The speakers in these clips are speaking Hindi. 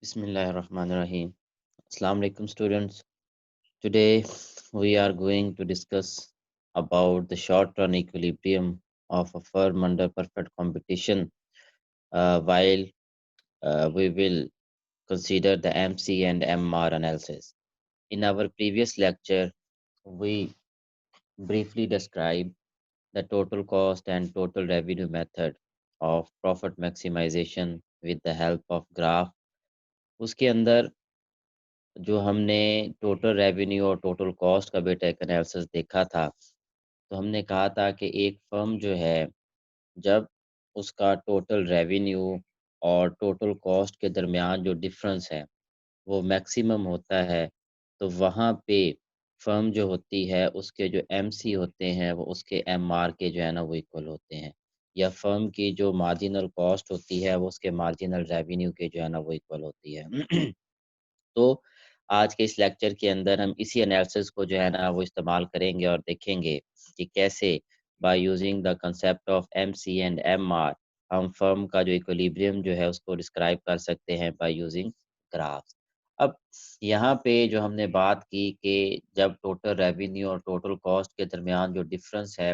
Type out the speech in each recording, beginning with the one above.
Bismillahirrahmanirrahim. Assalamu alaikum students. Today we are going to discuss about the short-run equilibrium of a firm under perfect competition while we will consider the MC and MR analysis. In our previous lecture, we briefly described the total cost and total revenue method of profit maximization with the help of graph. उसके अंदर जो हमने टोटल रेवेन्यू और टोटल कॉस्ट का बेटा एक एनालिसिस देखा था, तो हमने कहा था कि एक फर्म जो है, जब उसका टोटल रेवेन्यू और टोटल कॉस्ट के दरमियान जो डिफरेंस है, वो मैक्सिमम होता है, तो वहाँ पे फर्म जो होती है, उसके जो एमसी होते हैं, वो उसके एमआर के जो है ना, वो इक्वल होते हैं। या फर्म की जो मार्जिनल कॉस्ट होती है, वो उसके मार्जिनल रेवेन्यू के जो है ना, वो इक्वल होती है। तो आज के इस लेक्चर के अंदर हम इसी एनालिसिस को जो है ना वो इस्तेमाल करेंगे और देखेंगे कि कैसे by using the concept of MC and MR हम फर्म का जो इक्विलिब्रियम जो है उसको डिस्क्राइब कर सकते हैं बाय यूजिंग ग्राफ्स। अब यहाँ पे जो हमने बात की कि जब टोटल रेवेन्यू और टोटल कॉस्ट के दरमियान जो डिफरेंस है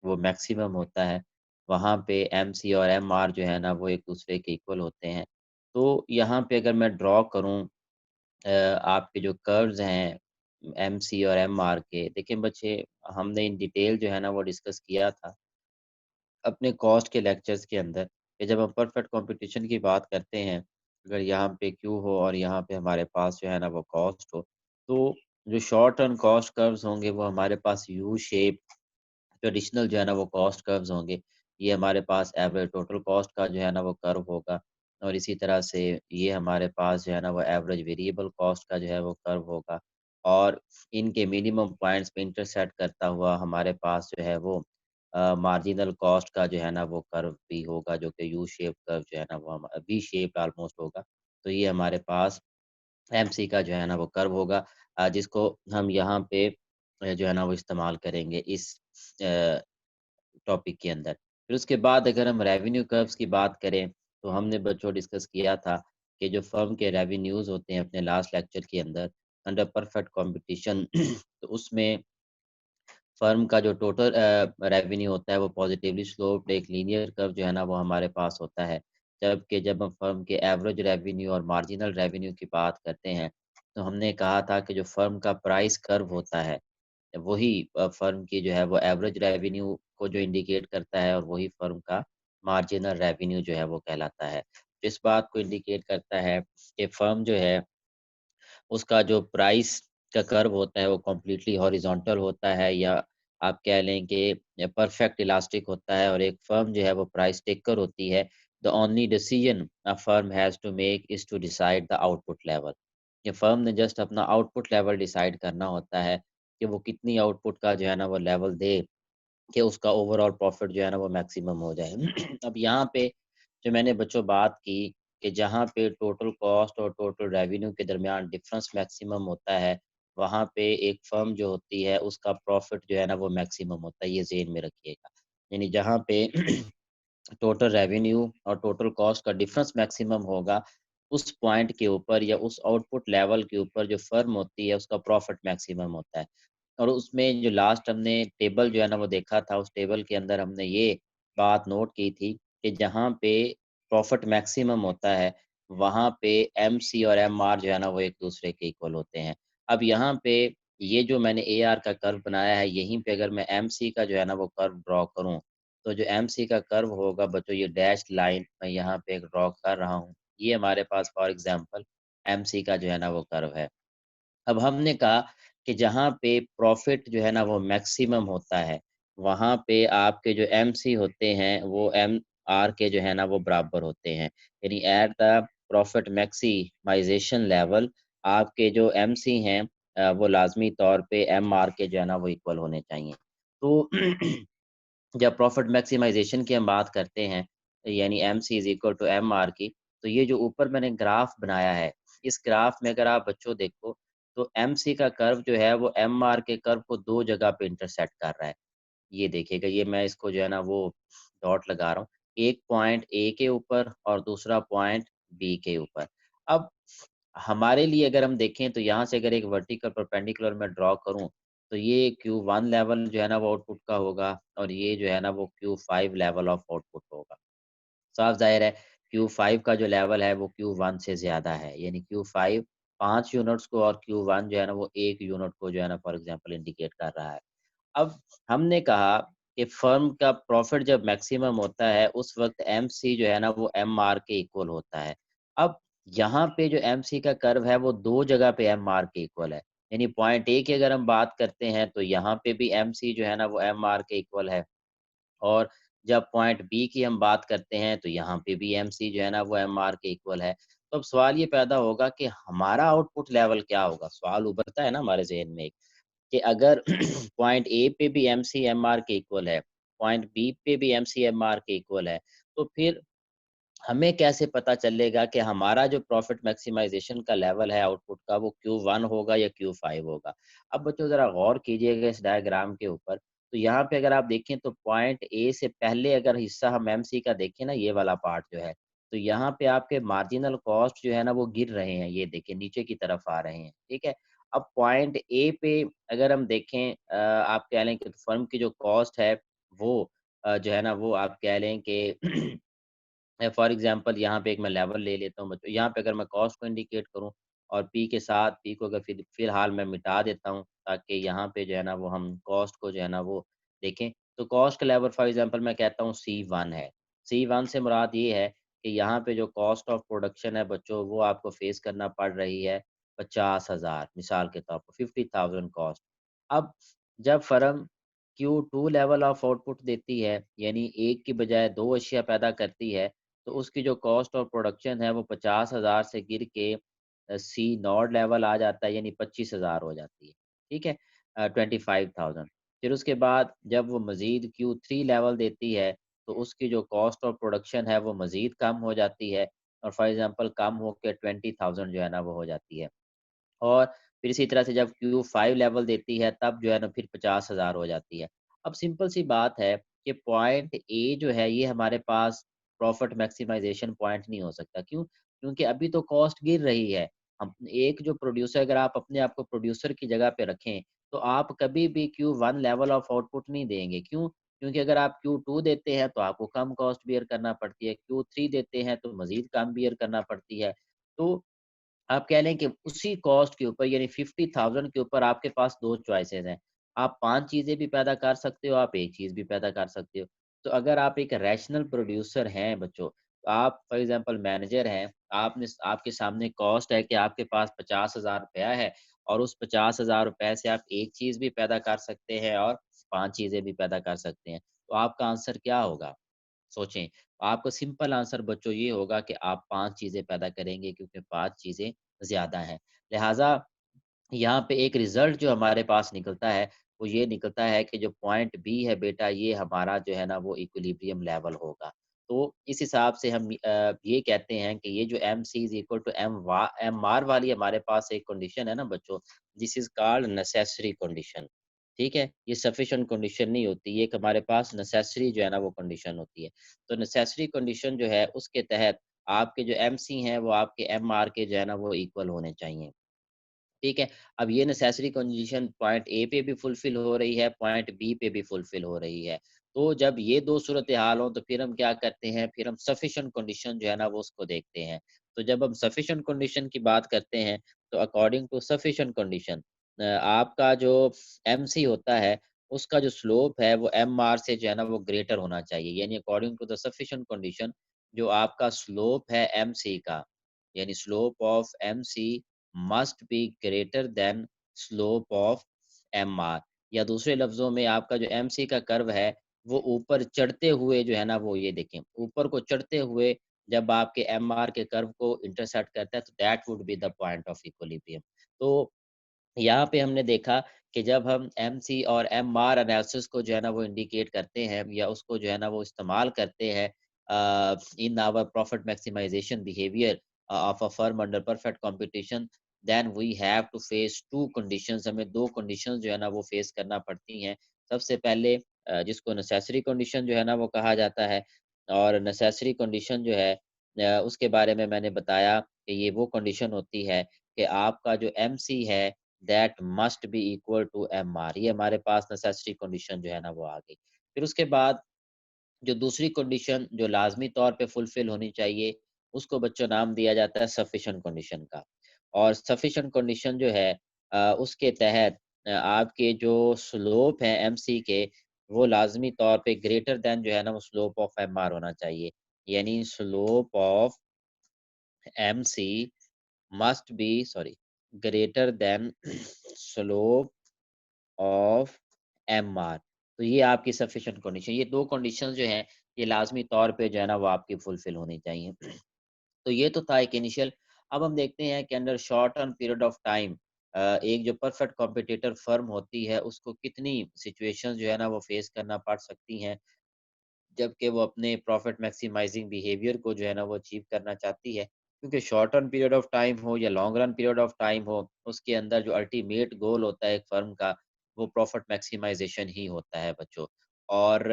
वो मैक्सिमम होता है, वहाँ पे एमसी और एमआर जो है ना वो एक दूसरे के इक्वल होते हैं। तो यहाँ पे अगर मैं ड्रॉ करूँ आपके जो कर्व्स हैं एमसी और एमआर के, देखिए बच्चे, हमने इन डिटेल जो है ना वो डिस्कस किया था अपने कॉस्ट के लेक्चर्स के अंदर कि जब हम परफेक्ट कंपटीशन की बात करते हैं, अगर यहाँ पे क्यू हो और यहाँ पे हमारे पास जो है ना वो कॉस्ट हो, तो जो शॉर्ट टर्म कॉस्ट कर्व्स होंगे वो हमारे पास यू शेप ट्रेडिशनल जो है ना वो कॉस्ट कर्व्स होंगे। ये हमारे पास एवरेज टोटल कॉस्ट का जो है ना वो कर्व होगा और इसी तरह से ये हमारे पास जो है ना वो एवरेज वेरिएबल कॉस्ट का जो है वो कर्व होगा और इनके मिनिमम पॉइंट्स पे इंटरसेक्ट करता हुआ हमारे पास जो है वो मार्जिनल कॉस्ट का जो है ना वो कर्व भी होगा, जो कि यू शेप कर्व जो है ना वो वी शेप ऑलमोस्ट होगा। तो ये हमारे पास एमसी का जो है ना वो कर्व होगा, जिसको हम यहाँ पे जो है ना वो इस्तेमाल करेंगे इस अ, टॉपिक के अंदर। फिर उसके बाद अगर हम रेवेन्यू कर्व्स की बात करें, तो हमने बच्चों डिस्कस किया था कि जो फर्म के रेवेन्यूज़ होते हैं अपने लास्ट लेक्चर के अंदर अंडर परफेक्ट कॉम्पिटिशन तो उसमें फर्म का जो टोटल रेवेन्यू होता है वो पॉजिटिवली स्लोप्ड एक लीनियर कर्व जो है ना वो हमारे पास होता है। जबकि जब हम फर्म के एवरेज रेवेन्यू और मार्जिनल रेवेन्यू की बात करते हैं, तो हमने कहा था कि जो फर्म का प्राइस कर्व होता है, वही फर्म की जो है वो एवरेज रेवेन्यू को जो इंडिकेट करता है और वही फर्म का मार्जिनल रेवेन्यू जो है वो कहलाता है। तो इस बात को इंडिकेट करता है कि फर्म जो है उसका जो प्राइस का कर्व होता है वो कंप्लीटली हॉरिजॉन्टल होता है या आप कह लें कि परफेक्ट इलास्टिक होता है और एक फर्म जो है वो प्राइस टेकर होती है। The only decision a firm has to make is to decide the output level. ये फर्म ने जस्ट अपना आउटपुट लेवल डिसाइड करना होता है कि वो कितनी आउटपुट का जो है ना वो लेवल दे कि उसका ओवरऑल प्रॉफिट जो है ना वो मैक्सिमम हो जाए। अब यहाँ पे जो मैंने बच्चों बात की कि जहाँ पे टोटल कॉस्ट और टोटल रेवेन्यू के दरमियान डिफरेंस मैक्सिमम होता है, वहाँ पे एक फर्म जो होती है उसका प्रॉफिट जो है ना वो मैक्सिमम होता है, ये ज़हन में रखिएगा। यानी जहाँ पे टोटल रेवेन्यू और टोटल कॉस्ट का डिफरेंस मैक्सिमम होगा, उस पॉइंट के ऊपर या उस आउटपुट लेवल के ऊपर जो फर्म होती है उसका प्रॉफिट मैक्सिमम होता है। और उसमें जो लास्ट हमने टेबल जो है ना वो देखा था, उस टेबल के अंदर हमने ये बात नोट की थी कि जहाँ पे प्रॉफिट मैक्सिमम होता है, वहाँ पे एमसी और एमआर जो है ना वो एक-दूसरे के इक्वल होते हैं। अब यहाँ पे ये जो मैंने एआर का कर्व बनाया है, यहीं पे अगर मैं एमसी का जो है ना वो कर्व ड्रॉ करूँ, तो जो एमसी का कर्व होगा बच्चों, ये डैश्ड लाइन मैं यहाँ पे एक ड्रॉ कर रहा हूँ। ये हमारे पास फॉर एग्ज़ाम्पल एमसी का जो है ना वो कर्व है। अब हमने कहा कि जहाँ पे प्रॉफ़िट जो है ना वो मैक्सिमम होता है, वहाँ पे आपके जो एमसी होते हैं वो एमआर के जो है ना वो बराबर होते हैं। यानी एट द प्रॉफ़िट मैक्सिमाइज़ेशन लेवल आपके जो एमसी हैं वो लाज़मी तौर पे एमआर के जो है ना वो इक्वल होने चाहिए। तो जब प्रॉफिट मैक्सिमाइज़ेशन की हम बात करते हैं, यानी MC is equal to MR की, तो ये जो ऊपर मैंने ग्राफ बनाया है, इस ग्राफ में अगर आप बच्चों देखो, तो एमसी का कर्व जो है वो एमआर के कर्व को 2 जगह पे इंटरसेक्ट कर रहा है। ये देखिएगा, ये मैं इसको जो है ना वो डॉट लगा रहा हूँ। एक पॉइंट ए के ऊपर और दूसरा पॉइंट बी के ऊपर। अब हमारे लिए अगर हम देखें तो यहाँ से अगर एक वर्टिकल परपेंडिकुलर मैं ड्रॉ करूँ, तो ये Q1 लेवल जो है ना वो आउटपुट का होगा और ये जो है ना वो Q5 लेवल ऑफ आउटपुट होगा। साफ ज़ाहिर है Q5 का जो लेवल है वो Q1 से ज़्यादा है, यानी Q5 5 यूनिट्स को और Q1 जो है ना वो 1 यूनिट को जो है ना फॉर एग्ज़ाम्पल इंडिकेट कर रहा है। अब हमने कहा कि फर्म का प्रॉफ़िट जब मैक्सिमम होता है, उस वक़्त एमसी जो है ना वो एमआर के इक्वल होता है। अब यहाँ पे जो एमसी का कर्व है वो 2 जगह पे एमआर के इक्वल है। यानी पॉइंट ए की अगर हम बात करते हैं तो यहाँ पे भी एमसी जो है ना वो एमआर के इक्वल है। और जब पॉइंट बी की हम बात करते हैं तो यहाँ पे भी एमसी जो है ना वो एमआर के इक्वल है। तो अब सवाल ये पैदा होगा कि हमारा आउटपुट लेवल क्या होगा? सवाल उभरता है ना हमारे ज़हन में एक। कि अगर पॉइंट ए पे भी एमसी एमआर के इक्वल है, पॉइंट बी पे भी एमसी एमआर के इक्वल है, तो फिर हमें कैसे पता चलेगा कि हमारा जो प्रॉफिट मैक्सिमाइज़ेशन का लेवल है आउटपुट का वो Q1 होगा या Q5 होगा? अब बच्चों ज़रा गौर कीजिएगा इस डायग्राम के ऊपर, तो यहाँ पे अगर आप देखें तो पॉइंट ए से पहले अगर हिस्सा हम एमसी का देखें ना ये वाला पार्ट जो है, तो यहाँ पे आपके मार्जिनल कॉस्ट जो है ना वो गिर रहे हैं, ये देखिए नीचे की तरफ आ रहे हैं, ठीक है? अब पॉइंट ए पे अगर हम देखें आप कह लें कि फर्म की जो कॉस्ट है वो जो है ना वो आप कह लें कि फॉर एग्ज़ाम्पल यहाँ पे एक मैं लेवल ले लेता हूँ बच्चों, यहाँ पे अगर मैं कॉस्ट को इंडिकेट करूँ और पी के साथ पी को अगर फ़िलहाल मैं मिटा देता हूँ, ताकि यहाँ पे जो है ना वो हम कॉस्ट को जो है ना वो देखें। तो कॉस्ट का लेवल फॉर एग्ज़ाम्पल मैं कहता हूँ C1 है। C1 से मुराद ये है कि यहाँ पे जो कॉस्ट ऑफ प्रोडक्शन है बच्चों वो आपको फ़ेस करना पड़ रही है 50,000 मिसाल के तौर पर 50,000 कॉस्ट। अब जब firm Q2 level of output देती है, यानी 1 की बजाय 2 अशिया पैदा करती है, तो उसकी जो कॉस्ट ऑफ प्रोडक्शन है वो 50,000 से गिर के सी नॉट लेवल आ जाता है यानी 25,000 हो जाती है, ठीक है? 25,000 फिर उसके बाद जब वो मज़ीद Q3 लेवल देती है, तो उसकी जो कॉस्ट ऑफ प्रोडक्शन है वो मज़ीद कम हो जाती है और फॉर एग्ज़ाम्पल कम होके 20,000 जो है ना वो हो जाती है। और फिर इसी तरह से जब Q5 लेवल देती है तब जो है ना फिर 50,000 हो जाती है। अब सिंपल सी बात है कि पॉइंट ए जो है ये हमारे पास प्रॉफिट मैक्सिमाइज़ेशन पॉइंट नहीं हो सकता। क्यों? क्योंकि अभी तो कॉस्ट गिर रही है। हम एक जो प्रोड्यूसर अगर आप अपने आप को प्रोड्यूसर की जगह पे रखें, तो आप कभी भी Q1 लेवल ऑफ आउटपुट नहीं देंगे। क्यों? क्योंकि अगर आप Q2 देते हैं तो आपको कम कॉस्ट बियर करना पड़ती है, Q3 देते हैं तो मज़ीद कम बियर करना पड़ती है। तो आप कह लें कि उसी कॉस्ट के ऊपर यानी 50,000 के ऊपर आपके पास 2 चॉइसेस हैं। आप 5 चीज़ें भी पैदा कर सकते हो, आप 1 चीज़ भी पैदा कर सकते हो। तो अगर आप एक रैशनल प्रोड्यूसर हैं बच्चों, तो आप फॉर एग्ज़ाम्पल मैनेजर हैं, आपके सामने कॉस्ट है कि आपके पास ₹50,000 है और उस ₹50,000 से आप 1 चीज़ भी पैदा कर सकते हैं और 5 चीज़ें भी पैदा कर सकते हैं। तो आपका आंसर क्या होगा? सोचें। आपका सिंपल आंसर बच्चों ये होगा कि आप 5 चीज़ें पैदा करेंगे क्योंकि 5 चीज़ें ज़्यादा हैं। लिहाज़ा यहाँ पे एक रिज़ल्ट जो हमारे पास निकलता है, वो ये निकलता है कि जो पॉइंट बी है बेटा ये हमारा जो है ना वो इक्विलिब्रियम लेवल होगा। तो इस हिसाब से हम ये कहते हैं कि ये जो MC is equal to MR वाली हमारे पास एक कंडीशन है ना बच्चों, this is called necessary condition. ठीक है? ये सफिशिएंट कंडीशन नहीं होती, ये एक हमारे पास नेसेसरी जो है ना वो कंडीशन होती है। तो नेसेसरी कंडीशन जो है उसके तहत आपके जो एमसी हैं वो आपके एमआर के जो है ना वो इक्वल होने चाहिए। ठीक है? अब ये नेसेसरी कंडीशन पॉइंट ए पे भी फुलफिल हो रही है, पॉइंट बी पे भी फुलफिल हो रही है। तो जब ये 2 सूरत-ए-हाल हों तो फिर हम क्या करते हैं, फिर हम सफिशिएंट कंडीशन जो है ना वो उसको देखते हैं। तो जब हम सफिशिएंट कंडीशन की बात करते हैं, तो अकॉर्डिंग टू सफिशिएंट कंडीशन आपका जो एमसी होता है, उसका जो स्लोप है वो एमआर से जो है ना वो ग्रेटर होना चाहिए। यानी according to the sufficient condition जो आपका स्लोप है एमसी का, यानी slope of MC must be greater than slope of MR या दूसरे लफ्ज़ों में आपका जो एमसी का कर्व है, वो ऊपर चढ़ते हुए जो है ना वो ये देखें, ऊपर को चढ़ते हुए जब आपके एमआर के कर्व को इंटरसेक्ट करता है तो that would be the point of equilibrium. तो यहाँ पे हमने देखा कि जब हम एमसी और एमआर एनालिसिस को जो है ना वो इंडिकेट करते हैं या उसको जो है ना वो इस्तेमाल करते हैं in our profit maximization behaviour of a firm under perfect competition then we have to face two conditions हमें 2 कंडीशंस जो है ना वो फेस करना पड़ती हैं। सबसे पहले जिसको नेसेसरी कंडीशन जो है ना वो कहा जाता है और नेसेसरी कंडीशन जो है उसके बारे में मैंने बताया कि ये वो कंडीशन होती है कि आपका जो एमसी है that must be equal to MR. ये हमारे पास नेसेसरी कंडीशन जो है ना वो आ गई। फिर उसके बाद जो दूसरी कंडीशन जो लाज़मी तौर पे फुलफ़िल होनी चाहिए, उसको बच्चों नाम दिया जाता है सफिशिएंट कंडीशन का। और सफिशिएंट कंडीशन जो है उसके तहत आपके जो स्लोप हैं एमसी के, वो लाज़मी तौर पे ग्रेटर दैन जो है ना वो स्लोप ऑफ एमआर होना चाहिए। यानी slope of MC must B sorry greater than slope of MR. तो ये आपकी सफिशिएंट कंडीशन, ये 2 कंडीशंस जो हैं, ये लाज़मी तौर पे जो है ना वो आपकी फुलफ़िल होनी चाहिए। तो ये तो था एक इनिशियल। अब हम देखते हैं कि under short term period of time एक जो परफेक्ट कॉम्पिटिटर फर्म होती है, उसको कितनी सिचुएशंस जो है ना वो फेस करना पड़ सकती हैं। जबकि वो अपने प्रॉफिट मैक्सिमाइज़िंग बिहेवियर को जो है ना वो अचीव करना चाहती है। क्योंकि short term period of time हो या long run period of time हो, उसके अंदर जो अल्टीमेट गोल होता है एक फर्म का, वो प्रॉफिट मैक्सिमाइज़ेशन ही होता है बच्चों। और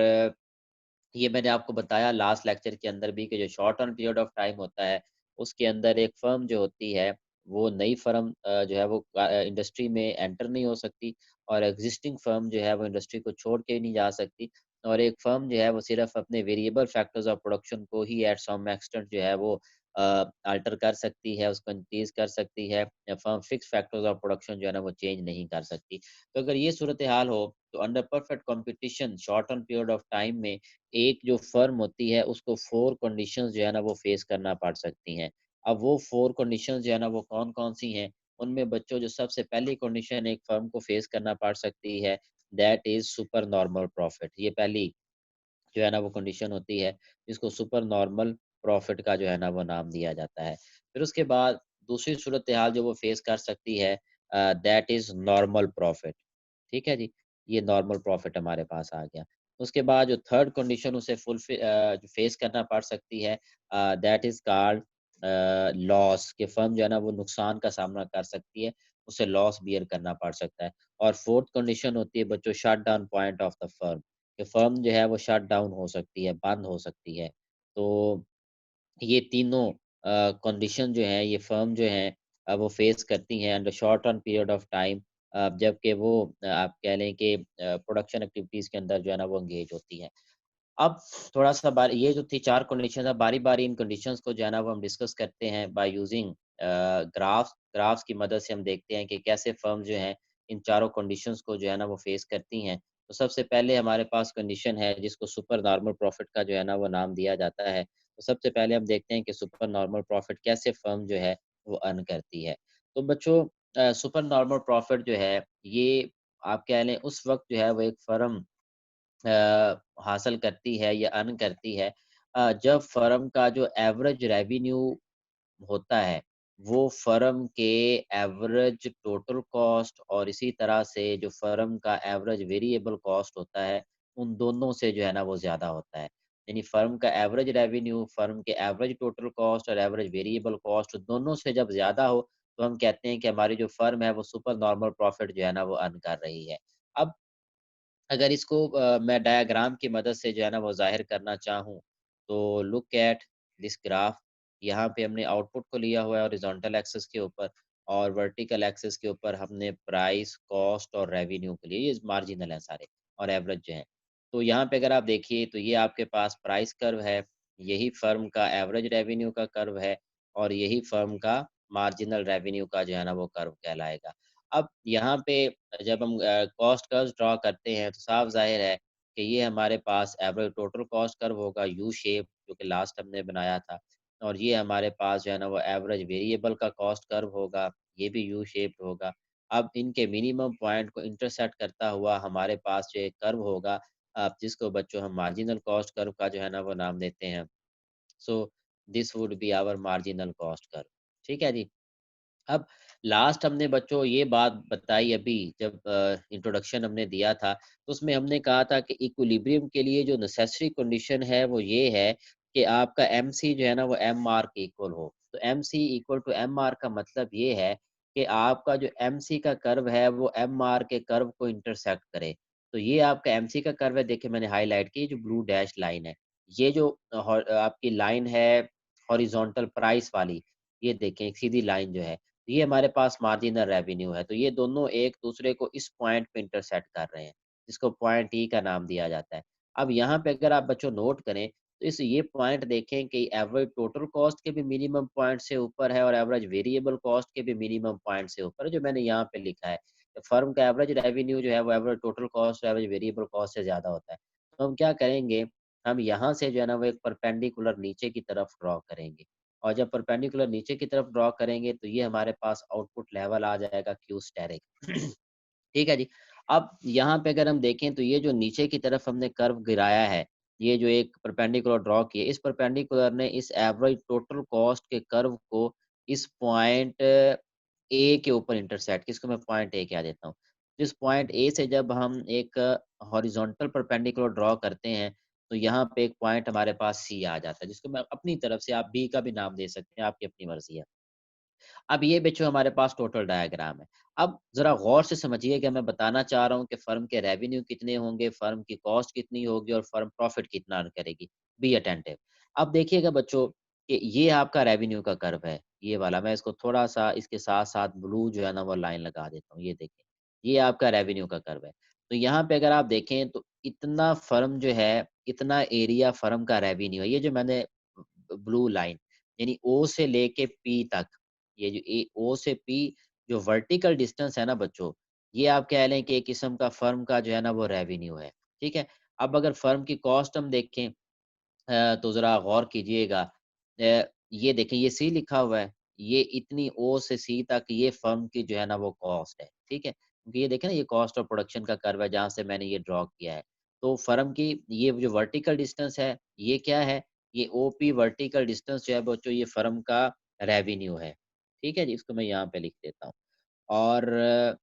ये मैंने आपको बताया लास्ट लेक्चर के अंदर भी कि जो short term period of time होता है, उसके अंदर एक फर्म जो होती है, वो नई फर्म जो है वो इंडस्ट्री में एंटर नहीं हो सकती और एक्जिस्टिंग फर्म जो है वो इंडस्ट्री को छोड़ के नहीं जा सकती और एक फर्म जो है वो सिर्फ अपने वेरिएबल फैक्टर्स ऑफ प्रोडक्शन को ही एट सम एक्सटेंट जो है वो अल्टर कर सकती है, उसको इंक्रीज़ कर सकती है। या firm fix factors of production जो है ना वो चेंज नहीं कर सकती। तो अगर ये सूरत-ए-हाल हो, तो under perfect competition short term period of time में एक जो फर्म होती है उसको 4 कंडीशंस जो है ना वो फेस करना पड़ सकती हैं। अब वो 4 कंडीशंस जो है ना वो कौन-कौन सी हैं? उनमें बच्चों जो सबसे पहली कंडीशन एक फर्म को फेस करना पड़ सकती है that is super normal profit. ये पहली जो है ना वो कंडीशन होती है जिसको सुपर नॉर्मल प्रॉफिट का जो है ना वो नाम दिया जाता है। फिर उसके बाद दूसरी सूरत-ए-हाल जो वो फेस कर सकती है दैट इज़ नॉर्मल प्रॉफिट। ठीक है जी? ये नॉर्मल प्रॉफ़िट हमारे पास आ गया। उसके बाद जो थर्ड कंडीशन उसे जो फेस करना पड़ सकती है दैट इज़ कॉल्ड लॉस कि फर्म जो है ना वो नुकसान का सामना कर सकती है, उसे लॉस बियर करना पड़ सकता है। और फोर्थ कंडीशन होती है बच्चों shut down point of the firm कि फर्म जो है वो शट डाउन हो सकती है, बंद हो सकती है। तो ये तीनों कंडीशन जो हैं, ये फ़र्म जो हैं वो फ़ेस करती हैं under short term period of time जबकि वो आप कह लें कि प्रोडक्शन एक्टिविटीज़ के अंदर जो है ना वो एंगेज होती हैं। अब थोड़ा-सा बारी ये जो थी 4 कंडीशंस अब बारी-बारी इन कंडीशंस को जो है ना वो हम डिस्कस करते हैं बाय यूजिंग ग्राफ्स। ग्राफ्स की मदद से हम देखते हैं कि कैसे फ़र्म जो हैं इन चारों कंडीशंस को जो है ना वो फ़ेस करती हैं। तो सबसे पहले हमारे पास कंडीशन है जिसको सुपर नॉर्मल प्रॉफिट का जो है ना वो नाम दिया जाता है। तो सबसे पहले हम देखते हैं कि सुपर नॉर्मल प्रॉफिट कैसे फ़र्म जो है वो अर्न करती है। तो बच्चों सुपर नॉर्मल प्रॉफिट जो है ये आप कह लें उस वक़्त जो है वो एक फ़र्म हासिल करती है या अर्न करती है जब फर्म का जो एवरेज रेवेन्यू होता है, वो फर्म के एवरेज टोटल कॉस्ट और इसी तरह से जो फर्म का एवरेज वेरिएबल कॉस्ट होता है, उन दोनों से जो है ना वो ज़्यादा होता है। यानी फर्म का एवरेज रेवेन्यू, फर्म के एवरेज टोटल कॉस्ट और एवरेज वेरिएबल कॉस्ट दोनों से जब ज़्यादा हो, तो हम कहते हैं कि हमारी जो फर्म है वो सुपर नॉर्मल प्रॉफिट जो है ना वो अर्न कर रही है। अब अगर इसको मैं डायग्राम की मदद से जो है ना वो ज़ाहिर करना चाहूँ, तो लुक एट दिस ग्राफ। यहाँ पे हमने आउटपुट को लिया हुआ है हॉरिज़ॉन्टल एक्सिस के ऊपर और वर्टिकल एक्सिस के ऊपर हमने प्राइस, कॉस्ट और रेवेन्यू के लिए ये मार्जिनल हैं सारे और एवरेज जो हैं। तो यहाँ पे अगर आप देखिए तो ये आपके पास प्राइस कर्व है, यही फर्म का एवरेज रेवेन्यू का कर्व है और यही फर्म का मार्जिनल रेवेन्यू का जो है ना वो कर्व कहलाएगा। अब यहाँ पे जब हम कॉस्ट कर्व्स ड्रा करते हैं तो साफ ज़ाहिर है कि ये हमारे पास एवरेज टोटल कॉस्ट कर्व होगा यू शेप जो कि लास्ट हमने बनाया था और ये हमारे पास जो है ना वो एवरेज वेरिएबल का कॉस्ट कर्व होगा, ये भी यू शेप्ड होगा। अब इनके मिनिमम पॉइंट को इंटरसेक्ट करता हुआ हमारे पास जो एक कर्व होगा जिसको बच्चों हम मार्जिनल कॉस्ट कर्व का जो है ना वो नाम देते हैं। So this would be our marginal cost curve. ठीक है जी? अब लास्ट हमने बच्चों ये बात बताई अभी जब इंट्रोडक्शन हमने दिया था, तो उसमें हमने कहा था कि इक्विलिब्रियम के लिए जो नेसेसरी कंडीशन है वो ये है कि आपका एमसी जो है ना वो एमआर के इक्वल हो। तो एमसी इक्वल टू एमआर का मतलब ये है कि आपका जो एमसी का कर्व है वो एमआर के कर्व को इंटरसेक्ट करे। तो ये आपका एमसी का कर्व है देखिए मैंने हाइलाइट की जो ब्लू डैश लाइन है। ये जो आपकी लाइन है हॉरिजॉन्टल प्राइस वाली ये देखें एक सीधी लाइन जो है, ये हमारे पास मार्जिनल रेवेन्यू है। तो ये दोनों एक दूसरे को इस पॉइंट पे इंटरसेक्ट कर रहे हैं, जिसको पॉइंट ई का नाम दिया जाता है। अब यहाँ पे अगर आप बच्चों नोट करें, तो इस ये पॉइंट देखें कि एवरेज टोटल कॉस्ट के भी मिनिमम पॉइंट से ऊपर है और एवरेज वेरिएबल कॉस्ट के भी मिनिमम पॉइंट से ऊपर है, जो मैंने यहाँ पे लिखा है। फर्म का एवरेज रेवेन्यू जो है वो average total cost, average variable cost से ज़्यादा होता है। तो हम क्या करेंगे, हम यहाँ से जो है ना वो एक परपेंडिकुलर नीचे की तरफ ड्रॉ करेंगे और जब परपेंडिकुलर नीचे की तरफ ड्रॉ करेंगे तो ये हमारे पास आउटपुट लेवल आ जाएगा क्यू स्टेरिक। ठीक है जी। अब यहाँ पे अगर हम देखें तो ये जो नीचे की तरफ हमने कर्व गिराया है, ये जो एक परपेंडिकुलर ड्रॉ किए, इस परपेंडिकुलर ने इस एवरेज टोटल कॉस्ट के कर्व को इस पॉइंट ए के ऊपर इंटरसेक्ट, इसको मैं पॉइंट ए कह देता हूँ। इस पॉइंट ए से जब हम एक हॉरिजॉन्टल परपेंडिकुलर ड्रॉ करते हैं, तो यहाँ पे एक पॉइंट हमारे पास सी आ जाता है, जिसको मैं अपनी तरफ से, आप बी का भी नाम दे सकते हैं, आपकी अपनी मर्ज़ी है। अब ये बच्चों हमारे पास टोटल डायग्राम है। अब ज़रा गौर से समझिएगा, मैं बताना चाह रहा हूँ कि फ़र्म के रेवेन्यू कितने होंगे, फ़र्म की कॉस्ट कितनी होगी और फ़र्म प्रॉफ़िट कितना अर्न करेगी। Be attentive. अब देखिएगा बच्चों कि ये आपका रेवेन्यू का कर्व है, ये वाला। मैं इसको थोड़ा-सा इसके साथ-साथ ब्लू जो है ना वो लाइन लगा देता हूँ, ये देखिए। ये आपका रेवेन्यू का कर्व है। तो यहाँ पे अगर आप देखें तो इतना फ़र्म जो है, इतना एरिया फ़र्म का रेवेन्यू है। ये जो मैंने ब्लू लाइन यानी ओ से लेके पी तक, ये जो ए ओ से पी जो वर्टिकल डिस्टेंस है ना बच्चों, ये आप कह लें कि एक किस्म का फर्म का जो है ना वो रेवेन्यू है, ठीक है? अब अगर फर्म की कॉस्ट हम देखें तो ज़रा गौर कीजिएगा। ये देखें ये सी लिखा हुआ है, ये इतनी ओ से सी तक ये फर्म की जो है ना वो कॉस्ट है, ठीक है? क्योंकि ये देखें ना ये कॉस्ट ऑफ प्रोडक्शन का कर्व है जहाँ से मैंने ये ड्रॉ किया है। तो फर्म की ये जो वर्टिकल डिस्टेंस है, ये क्या है? ये ओपी वर्टिकल डिस्टेंस जो है बच्चों ये फर्म का रेवेन्यू है, ठीक है जी? इसको मैं यहाँ पे लिख देता हूँ। और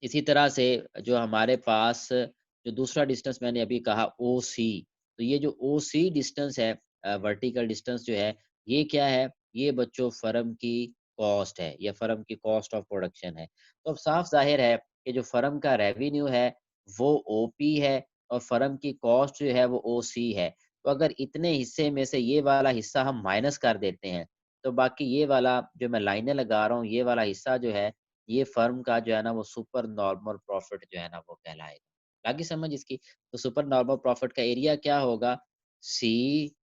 इसी तरह से जो हमारे पास जो दूसरा डिस्टेंस मैंने अभी कहा ओसी, तो ये जो ओसी डिस्टेंस है वर्टिकल डिस्टेंस जो है, ये क्या है? ये बच्चों फर्म की कॉस्ट है या फर्म की कॉस्ट ऑफ प्रोडक्शन है। तो अब साफ ज़ाहिर है कि जो फर्म का रेवेन्यू है, वो ओपी है और फर्म की कॉस्ट जो है वो ओसी है। तो अगर इतने हिस्से में से ये वाला हिस्सा हम माइनस कर देते हैं, तो बाकी ये वाला जो मैं लाइनें लगा रहा हूँ, ये वाला हिस्सा जो है ये फर्म का जो है ना वो सुपर नॉर्मल प्रॉफिट जो है ना वो कहलाएगा। लगी समझ इसकी? तो सुपर नॉर्मल प्रॉफिट का एरिया क्या होगा? सी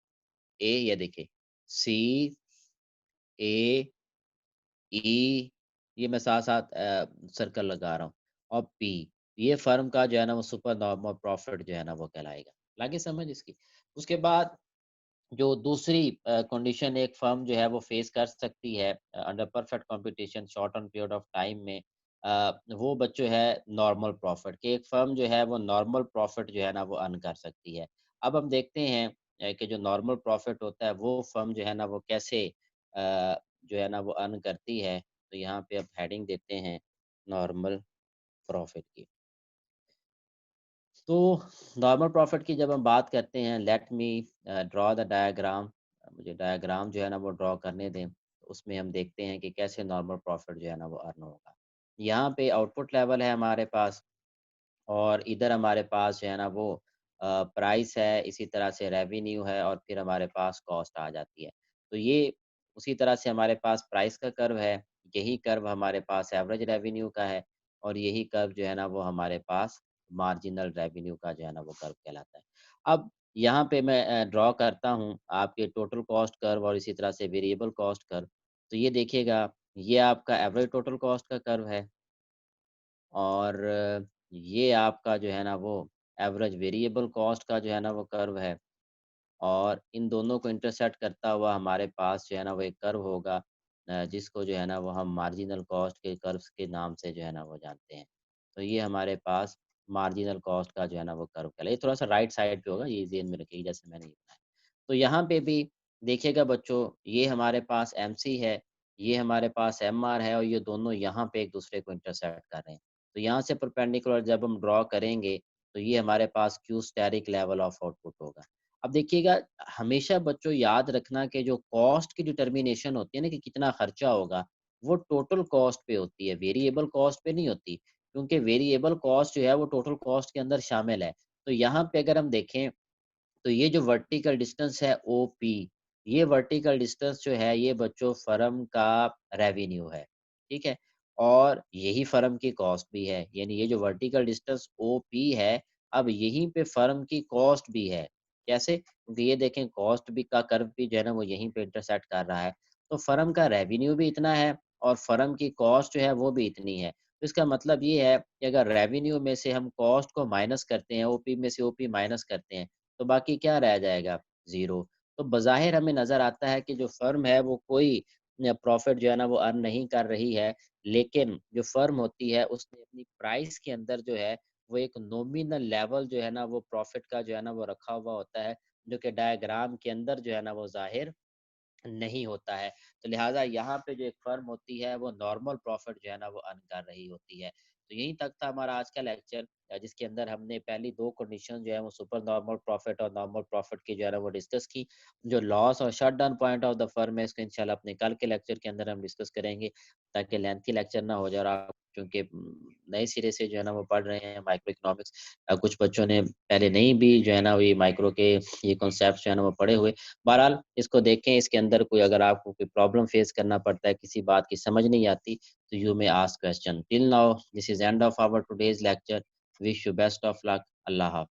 ए, ये देखिए सी ए ई, ये मैं साथ-साथ सर्कल लगा रहा हूँ और पी, ये फर्म का जो है ना वो सुपर नॉर्मल प्रॉफिट जो है ना वो कहलाएगा। लगी समझ इसकी? उसके बाद जो दूसरी कंडीशन एक फर्म जो है वो फेस कर सकती है under perfect competition short on period of time में, वो बच्चों है नॉर्मल प्रॉफिट कि एक फर्म जो है वो नॉर्मल प्रॉफिट जो है ना वो अर्न कर सकती है। अब हम देखते हैं कि जो नॉर्मल प्रॉफिट होता है वो फर्म जो है ना वो कैसे जो है ना वो अर्न करती है। तो यहाँ पे अब हेडिंग देते हैं नॉर्मल प्रॉफिट की। तो नॉर्मल प्रॉफिट की जब हम बात करते हैं, let me draw the diagram. मुझे डायग्राम जो है ना वो ड्रॉ करने दें। उसमें हम देखते हैं कि कैसे नॉर्मल प्रॉफिट जो है ना वो अर्न होगा। यहाँ पे आउटपुट लेवल है हमारे पास और इधर हमारे पास जो है ना वो प्राइस है, इसी तरह से रेवेन्यू है और फिर हमारे पास कॉस्ट आ जाती है। तो ये उसी तरह से हमारे पास प्राइस का कर्व है, यही कर्व हमारे पास एवरेज रेवेन्यू का है और यही कर्व जो है ना वो हमारे पास मार्जिनल रेवेन्यू का जो है ना वो कर्व कहलाता है। अब यहाँ पे मैं ड्रॉ करता हूँ आपके टोटल कॉस्ट कर्व और इसी तरह से वेरिएबल कॉस्ट कर्व। तो ये देखिएगा, ये आपका एवरेज टोटल कॉस्ट का कर्व है और ये आपका जो है ना वो एवरेज वेरिएबल कॉस्ट का जो है ना वो कर्व है और इन दोनों को इंटरसेक्ट करता हुआ हमारे पास जो है ना वो एक कर्व होगा, जिसको जो है ना वो हम मार्जिनल कॉस्ट के कर्व्स के नाम से जो है ना वो जानते हैं। तो ये हमारे पास मार्जिनल कॉस्ट का जो है ना वो कर्व कहलाएगा। ये थोड़ा-सा राइट साइड पे होगा, ये ज़हन में रखिएगा जैसे मैंने ये बनाया। तो यहाँ पे भी देखिएगा बच्चों, ये हमारे पास एमसी है, ये हमारे पास एमआर है और ये दोनों यहाँ पे एक-दूसरे को इंटरसेक्ट कर रहे हैं। तो यहाँ से परपेंडिकुलर जब हम ड्रॉ करेंगे, तो ये हमारे पास Q asterisk level of output होगा। अब देखिएगा, हमेशा बच्चों याद रखना कि जो कॉस्ट की डिटर्मिनेशन होती है ना कि कितना खर्चा होगा, वो टोटल कॉस्ट पे होती है, वेरिएबल कॉस्ट पे नहीं होती। क्योंकि वेरिएबल कॉस्ट जो है वो टोटल कॉस्ट के अंदर शामिल है। तो यहाँ पे अगर हम देखें, तो ये जो वर्टिकल डिस्टेंस है ओपी, ये वर्टिकल डिस्टेंस जो है ये बच्चों फर्म का रेवेन्यू है, ठीक है? और यही फर्म की कॉस्ट भी है, यानी ये जो वर्टिकल डिस्टेंस ओपी है, अब यहीं पे फर्म की कॉस्ट भी है। कैसे? क्योंकि ये देखें कॉस्ट भी का कर्व भी जो है ना वो यहीं पे इंटरसेक्ट कर रहा है। तो फर्म का रेवेन्यू भी इतना है और फर्म की कॉस्ट जो है वो भी इतनी है। तो इसका मतलब ये है कि अगर रेवेन्यू में से हम कॉस्ट को माइनस करते हैं, ओपी में से ओपी माइनस करते हैं, तो बाकी क्या रह जाएगा? ज़ीरो। तो बज़ाहिर हमें नज़र आता है कि जो फ़र्म है वो कोई प्रॉफ़िट जो है ना वो अर्न नहीं कर रही है, लेकिन जो फ़र्म होती है उसने अपनी प्राइस के अंदर जो है वो एक नॉमिनल लेवल जो है ना वो प्रॉफ़िट का जो है ना वो रखा हुआ होता है, जो कि डायग्राम के अंदर जो है ना वो ज़ाहिर नहीं होता है। तो लिहाज़ा यहाँ पे जो एक फ़र्म होती है वो नॉर्मल प्रॉफ़िट जो है ना वो अर्न कर रही होती है। तो यहीं तक था हमारा आज का लेक्चर जिसके अंदर हमने पहली 2 कंडीशन जो है वो सुपर नॉर्मल प्रॉफ़िट और नॉर्मल प्रॉफ़िट की जो है ना वो डिस्कस की। जो लॉस और shut down point of the firm है इसको इंशाल्लाह अपने कल के लेक्चर के अंदर हम डिस्कस करेंगे ताकि लेंथी लेक्चर ना हो जाए और आप चूँकि नए सिरे से जो है ना वो पढ़ रहे हैं माइक्रो इकोनॉमिक्स कुछ बच्चों ने पहले नहीं भी जो है ना ये माइक्रो के ये कॉन्सेप्ट्स जो है ना वो पढ़े हुए बहरहाल इसको देखें, इसके अंदर कोई अगर आपको कोई प्रॉब्लम फेस करना पड़ता है, किसी बात की समझ नहीं आती, तो you may ask question. Till now this is end of our today's lecture. Wish you best of luck. अल्लाह हाफ़िज़।